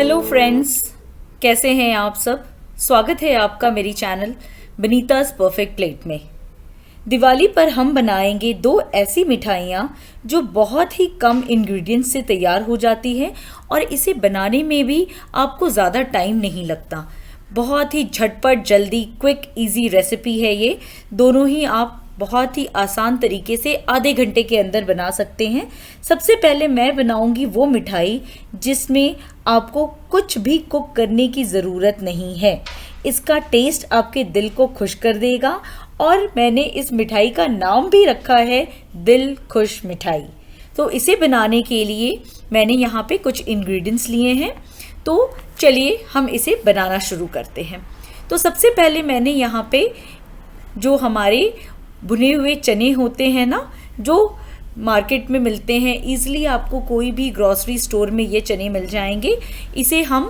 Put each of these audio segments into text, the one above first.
Hello friends, कैसे हैं आप सब। स्वागत है आपका मेरी चैनल बनीता's परफेक्ट प्लेट में। दिवाली पर हम बनाएंगे दो ऐसी मिठाइयाँ जो बहुत ही कम इंग्रेडिएंट्स से तैयार हो जाती है और इसे बनाने में भी आपको ज़्यादा टाइम नहीं लगता। बहुत ही झटपट जल्दी क्विक इजी रेसिपी है ये। दोनों ही आप बहुत ही आसान तरीके से आधे घंटे के अंदर बना सकते हैं। सबसे पहले मैं बनाऊंगी वो मिठाई जिसमें आपको कुछ भी कुक करने की ज़रूरत नहीं है। इसका टेस्ट आपके दिल को खुश कर देगा और मैंने इस मिठाई का नाम भी रखा है दिल खुश मिठाई। तो इसे बनाने के लिए मैंने यहाँ पे कुछ इंग्रेडिएंट्स लिए हैं। तो चलिए हम इसे बनाना शुरू करते हैं। तो सबसे पहले मैंने यहाँ पे जो हमारे भुने हुए चने होते हैं ना, जो मार्केट में मिलते हैं ईज़िली, आपको कोई भी ग्रॉसरी स्टोर में ये चने मिल जाएंगे। इसे हम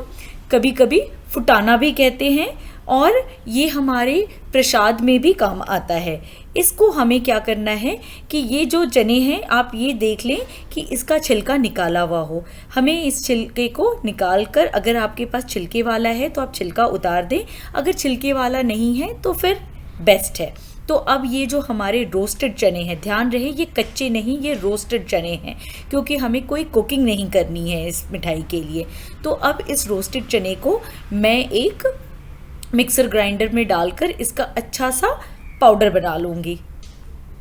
कभी कभी फुटाना भी कहते हैं और ये हमारे प्रसाद में भी काम आता है। इसको हमें क्या करना है कि ये जो चने हैं आप ये देख लें कि इसका छिलका निकाला हुआ हो। हमें इस छिलके को निकाल कर, अगर आपके पास छिलके वाला है तो आप छिलका उतार दें, अगर छिलके वाला नहीं है तो फिर बेस्ट है। तो अब ये जो हमारे रोस्टेड चने हैं, ध्यान रहे ये कच्चे नहीं, ये रोस्टेड चने हैं क्योंकि हमें कोई कुकिंग नहीं करनी है इस मिठाई के लिए। तो अब इस रोस्टेड चने को मैं एक मिक्सर ग्राइंडर में डालकर इसका अच्छा सा पाउडर बना लूँगी।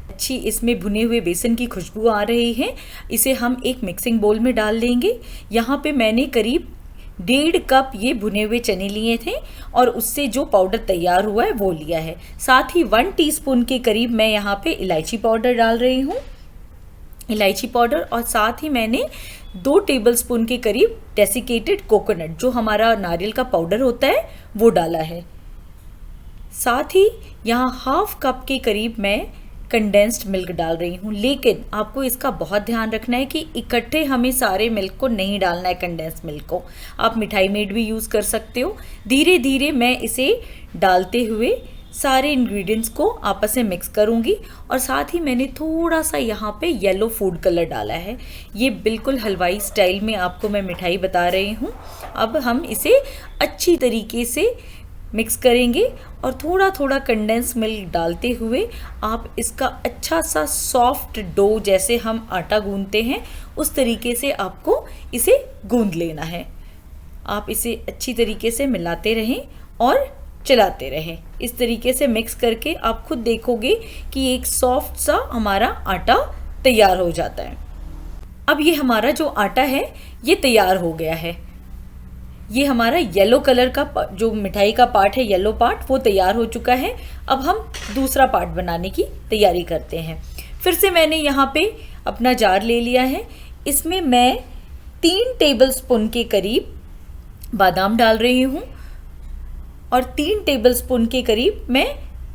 अच्छी इसमें भुने हुए बेसन की खुशबू आ रही है। इसे हम एक मिक्सिंग बोल में डाल लेंगे। यहाँ पे मैंने करीब 1.5 कप ये भुने हुए चने लिए थे और उससे जो पाउडर तैयार हुआ है वो लिया है। साथ ही 1 टीस्पून के करीब मैं यहाँ पे इलायची पाउडर डाल रही हूँ, इलायची पाउडर। और साथ ही मैंने 2 टेबलस्पून के करीब डेसिकेटेड कोकोनट, जो हमारा नारियल का पाउडर होता है, वो डाला है। साथ ही यहाँ 1/2 कप के करीब मैं कंडेंस्ड मिल्क डाल रही हूँ। लेकिन आपको इसका बहुत ध्यान रखना है कि इकट्ठे हमें सारे मिल्क को नहीं डालना है। कंडेंस्ड मिल्क को आप मिठाई मेड भी यूज़ कर सकते हो। धीरे धीरे मैं इसे डालते हुए सारे इंग्रेडिएंट्स को आपस में मिक्स करूँगी। और साथ ही मैंने थोड़ा सा यहाँ पे येलो फूड कलर डाला है। ये बिल्कुल हलवाई स्टाइल में आपको मैं मिठाई बता रही हूँ। अब हम इसे अच्छी तरीके से मिक्स करेंगे और थोड़ा थोड़ा कंडेंस मिल्क डालते हुए आप इसका अच्छा सा सॉफ्ट डो, जैसे हम आटा गूंदते हैं उस तरीके से आपको इसे गूंद लेना है। आप इसे अच्छी तरीके से मिलाते रहें और चलाते रहें। इस तरीके से मिक्स करके आप खुद देखोगे कि एक सॉफ्ट सा हमारा आटा तैयार हो जाता है। अब ये हमारा जो आटा है ये तैयार हो गया है। ये हमारा येलो कलर का जो मिठाई का पार्ट है, येलो पार्ट, वो तैयार हो चुका है। अब हम दूसरा पार्ट बनाने की तैयारी करते हैं। फिर से मैंने यहाँ पे अपना जार ले लिया है। इसमें मैं 3 टेबलस्पून के करीब बादाम डाल रही हूँ और 3 टेबलस्पून के करीब मैं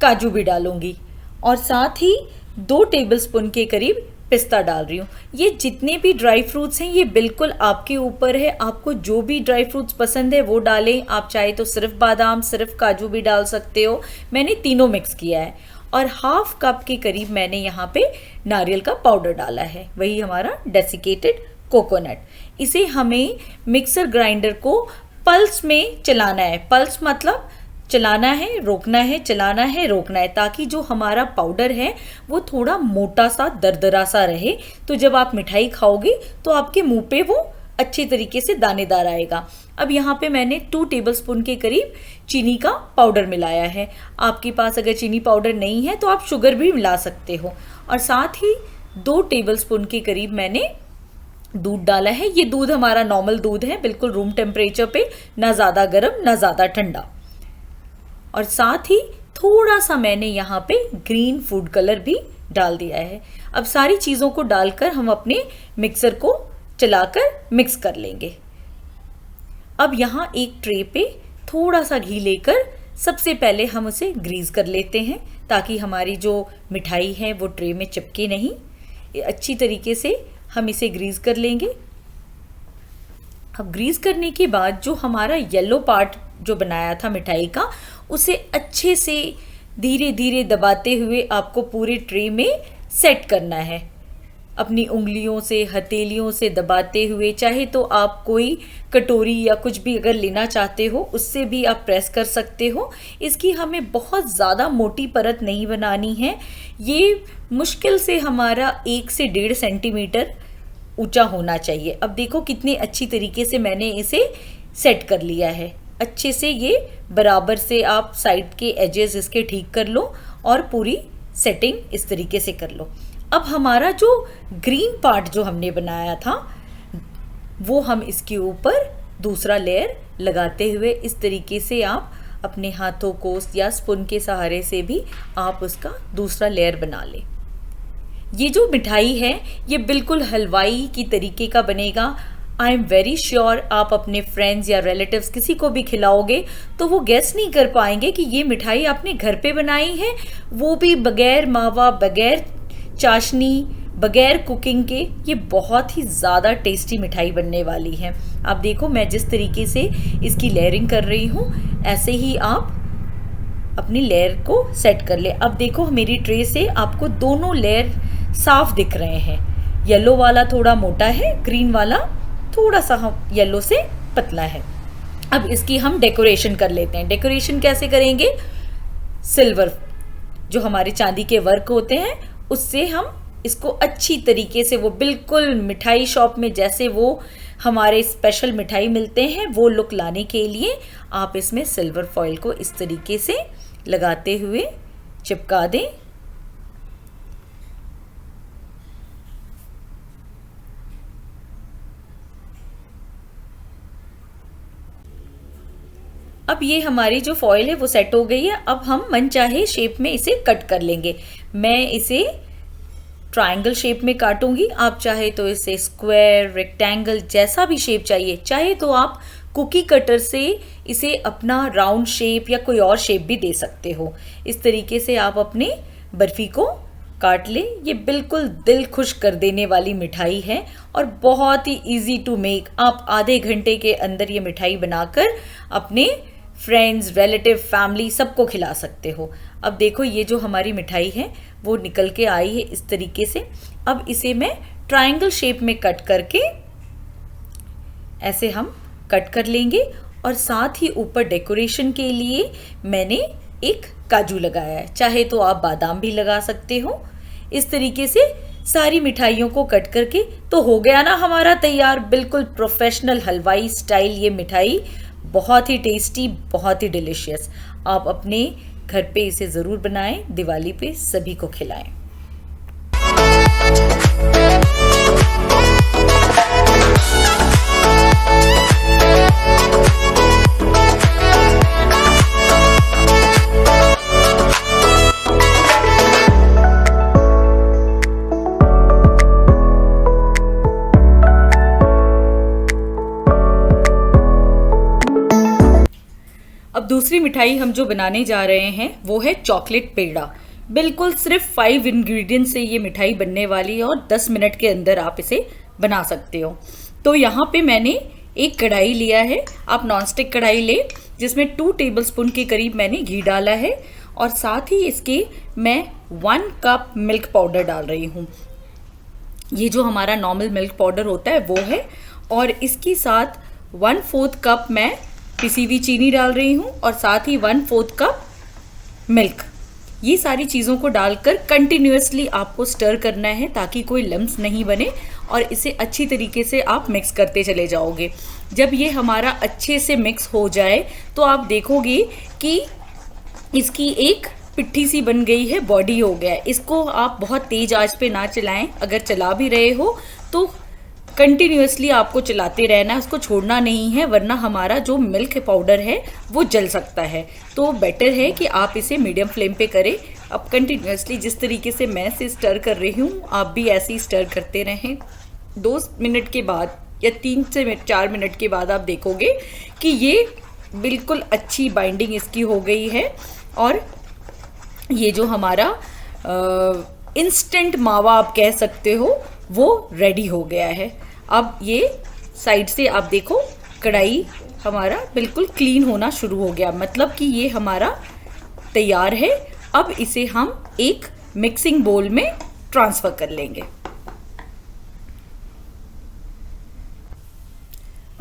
काजू भी डालूँगी और साथ ही 2 टेबलस्पून के करीब पिस्ता डाल रही हूँ। ये जितने भी ड्राई फ्रूट्स हैं ये बिल्कुल आपके ऊपर है। आपको जो भी ड्राई फ्रूट्स पसंद है वो डालें। आप चाहे तो सिर्फ बादाम, सिर्फ काजू भी डाल सकते हो। मैंने तीनों मिक्स किया है। और 1/2 कप के करीब मैंने यहाँ पे नारियल का पाउडर डाला है, वही हमारा डेसिकेटेड कोकोनट। इसे हमें मिक्सर ग्राइंडर को पल्स में चलाना है। पल्स मतलब चलाना है, रोकना है, चलाना है, रोकना है, ताकि जो हमारा पाउडर है वो थोड़ा मोटा सा, दरदरा सा रहे। तो जब आप मिठाई खाओगे तो आपके मुंह पे वो अच्छे तरीके से दानेदार आएगा। अब यहाँ पे मैंने 2 टेबलस्पून के करीब चीनी का पाउडर मिलाया है। आपके पास अगर चीनी पाउडर नहीं है तो आप शुगर भी मिला सकते हो। और साथ ही 2 टेबलस्पून के करीब मैंने दूध डाला है। ये दूध हमारा नॉर्मल दूध है, बिल्कुल रूम टेम्परेचर पे, ना ज़्यादा गर्म ना ज़्यादा ठंडा। और साथ ही थोड़ा सा मैंने यहाँ पे ग्रीन फूड कलर भी डाल दिया है। अब सारी चीज़ों को डालकर हम अपने मिक्सर को चलाकर मिक्स कर लेंगे। अब यहाँ एक ट्रे पे थोड़ा सा घी लेकर सबसे पहले हम उसे ग्रीस कर लेते हैं, ताकि हमारी जो मिठाई है वो ट्रे में चिपके नहीं। अच्छी तरीके से हम इसे ग्रीस कर लेंगे। अब ग्रीस करने के बाद जो हमारा येलो पार्ट जो बनाया था मिठाई का, उसे अच्छे से धीरे धीरे दबाते हुए आपको पूरे ट्रे में सेट करना है। अपनी उंगलियों से, हथेलियों से दबाते हुए, चाहे तो आप कोई कटोरी या कुछ भी अगर लेना चाहते हो उससे भी आप प्रेस कर सकते हो। इसकी हमें बहुत ज़्यादा मोटी परत नहीं बनानी है। ये मुश्किल से हमारा 1 से 1.5 सेंटीमीटर ऊंचा होना चाहिए। अब देखो कितनी अच्छी तरीके से मैंने इसे सेट कर लिया है। अच्छे से ये बराबर से आप साइड के एजेस इसके ठीक कर लो और पूरी सेटिंग इस तरीके से कर लो। अब हमारा जो ग्रीन पार्ट जो हमने बनाया था वो हम इसके ऊपर दूसरा लेयर लगाते हुए इस तरीके से आप अपने हाथों को या स्पून के सहारे से भी आप उसका दूसरा लेयर बना लें। ये जो मिठाई है ये बिल्कुल हलवाई की तरीके का बनेगा। आई एम वेरी श्योर आप अपने फ्रेंड्स या रिलेटिव्स किसी को भी खिलाओगे तो वो गेस नहीं कर पाएंगे कि ये मिठाई आपने घर पे बनाई है, वो भी बगैर मावा, बगैर चाशनी, बगैर कुकिंग के। ये बहुत ही ज़्यादा टेस्टी मिठाई बनने वाली है। आप देखो मैं जिस तरीके से इसकी लेयरिंग कर रही हूँ ऐसे ही आप अपनी लेयर को सेट कर ले। अब देखो मेरी ट्रे से आपको दोनों लेयर साफ दिख रहे हैं। येलो वाला थोड़ा मोटा है, ग्रीन वाला थोड़ा सा हम येलो से पतला है। अब इसकी हम डेकोरेशन कर लेते हैं। डेकोरेशन कैसे करेंगे? सिल्वर जो हमारे चांदी के वर्क होते हैं उससे हम इसको अच्छी तरीके से, वो बिल्कुल मिठाई शॉप में जैसे वो हमारे स्पेशल मिठाई मिलते हैं वो लुक लाने के लिए आप इसमें सिल्वर फॉइल को इस तरीके से लगाते हुए चिपका दें। अब ये हमारी जो फॉइल है वो सेट हो गई है। अब हम मनचाहे शेप में इसे कट कर लेंगे। मैं इसे ट्रायंगल शेप में काटूंगी, आप चाहे तो इसे स्क्वायर, रेक्टेंगल, जैसा भी शेप चाहिए, चाहे तो आप कुकी कटर से इसे अपना राउंड शेप या कोई और शेप भी दे सकते हो। इस तरीके से आप अपने बर्फी को काट लें। ये बिल्कुल दिल खुश कर देने वाली मिठाई है और बहुत ही इजी टू मेक। आप आधे घंटे के अंदर ये मिठाई बनाकर अपने फ्रेंड्स, रिलेटिव, फैमिली सबको खिला सकते हो। अब देखो ये जो हमारी मिठाई है वो निकल के आई है इस तरीके से। अब इसे मैं ट्रायंगल शेप में कट करके ऐसे हम कट कर लेंगे और साथ ही ऊपर डेकोरेशन के लिए मैंने एक काजू लगाया है, चाहे तो आप बादाम भी लगा सकते हो। इस तरीके से सारी मिठाइयों को कट करके तो हो गया ना हमारा तैयार बिल्कुल प्रोफेशनल हलवाई स्टाइल ये मिठाई। बहुत ही टेस्टी, बहुत ही डिलीशियस। आप अपने घर पे इसे ज़रूर बनाएं, दिवाली पे सभी को खिलाएं। अब दूसरी मिठाई हम जो बनाने जा रहे हैं वो है चॉकलेट पेड़ा। बिल्कुल सिर्फ 5 इंग्रेडिएंट से ये मिठाई बनने वाली है और 10 मिनट के अंदर आप इसे बना सकते हो। तो यहाँ पे मैंने एक कढ़ाई लिया है, आप नॉनस्टिक कढ़ाई ले, जिसमें 2 टेबलस्पून के करीब मैंने घी डाला है और साथ ही इसके मैं 1 कप मिल्क पाउडर डाल रही हूँ। ये जो हमारा नॉर्मल मिल्क पाउडर होता है वो है, और इसके साथ 1/4 कप मैं पिसी हुई चीनी डाल रही हूँ और साथ ही 1/4 कप मिल्क। ये सारी चीज़ों को डालकर कंटिन्यूअसली आपको स्टर करना है ताकि कोई लम्स नहीं बने और इसे अच्छी तरीके से आप मिक्स करते चले जाओगे। जब ये हमारा अच्छे से मिक्स हो जाए तो आप देखोगे कि इसकी एक पिट्ठी सी बन गई है, बॉडी हो गया है। इसको आप बहुत तेज आंच पे ना चलाएं, अगर चला भी रहे हो तो कंटिन्यूअसली आपको चलाते रहना है, उसको छोड़ना नहीं है, वरना हमारा जो मिल्क पाउडर है वो जल सकता है। तो बेटर है कि आप इसे मीडियम फ्लेम पे करें। अब कंटिन्यूअसली जिस तरीके से मैं इसे स्टर कर रही हूँ आप भी ऐसे ही स्टर करते रहें। 2 मिनट के बाद या 3 से 4 मिनट के बाद आप देखोगे कि ये बिल्कुल अच्छी बाइंडिंग इसकी हो गई है और ये जो हमारा इंस्टेंट मावा आप कह सकते हो वो रेडी हो गया है। अब ये साइड से आप देखो कढ़ाई हमारा बिल्कुल क्लीन होना शुरू हो गया, मतलब कि ये हमारा तैयार है। अब इसे हम एक मिक्सिंग बोल में ट्रांसफ़र कर लेंगे।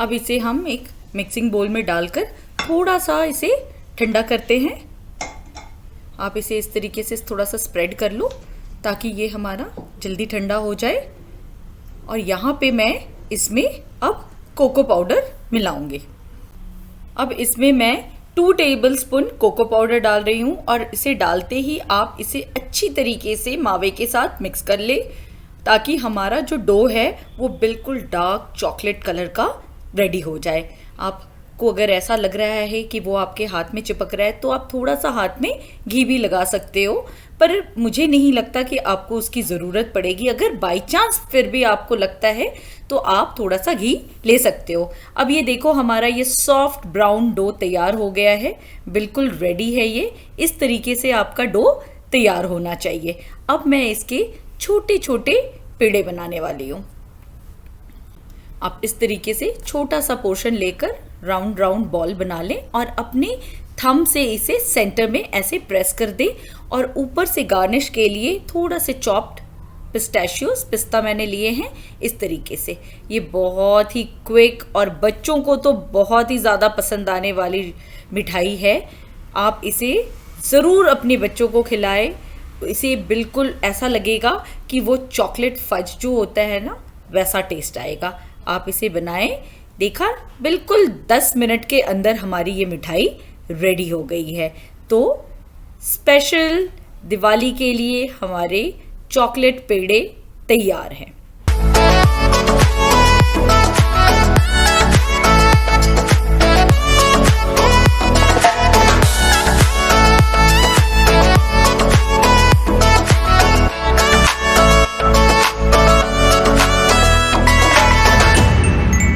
अब इसे हम एक मिक्सिंग बोल में डालकर थोड़ा सा इसे ठंडा करते हैं। आप इसे इस तरीके से थोड़ा सा स्प्रेड कर लो ताकि ये हमारा जल्दी ठंडा हो जाए। और यहाँ पे मैं इसमें अब कोको पाउडर मिलाऊंगी। अब इसमें मैं 2 टेबलस्पून कोको पाउडर डाल रही हूँ और इसे डालते ही आप इसे अच्छी तरीके से मावे के साथ मिक्स कर ले ताकि हमारा जो डो है वो बिल्कुल डार्क चॉकलेट कलर का रेडी हो जाए। आपको अगर ऐसा लग रहा है कि वो आपके हाथ में चिपक रहा है तो आप थोड़ा सा हाथ में घी भी लगा सकते हो, पर मुझे नहीं लगता कि आपको उसकी ज़रूरत पड़ेगी। अगर बाई चांस फिर भी आपको लगता है तो आप थोड़ा सा घी ले सकते हो। अब ये देखो हमारा ये सॉफ्ट ब्राउन डो तैयार हो गया है, बिल्कुल रेडी है ये। इस तरीके से आपका डो तैयार होना चाहिए। अब मैं इसके छोटे छोटे पेड़े बनाने वाली हूँ। आप इस तरीके से छोटा सा पोर्शन लेकर राउंड राउंड बॉल बना लें और अपने थंब से इसे सेंटर में ऐसे प्रेस कर दें और ऊपर से गार्निश के लिए थोड़ा से चॉप्ड पिस्ता मैंने लिए हैं इस तरीके से। ये बहुत ही क्विक और बच्चों को तो बहुत ही ज़्यादा पसंद आने वाली मिठाई है। आप इसे ज़रूर अपने बच्चों को खिलाएं। इसे बिल्कुल ऐसा लगेगा कि वो चॉकलेट फज जो होता है ना, वैसा टेस्ट आएगा। आप इसे बनाएं। देखा, बिल्कुल 10 मिनट के अंदर हमारी ये मिठाई रेडी हो गई है। तो स्पेशल दिवाली के लिए हमारे चॉकलेट पेड़े तैयार हैं।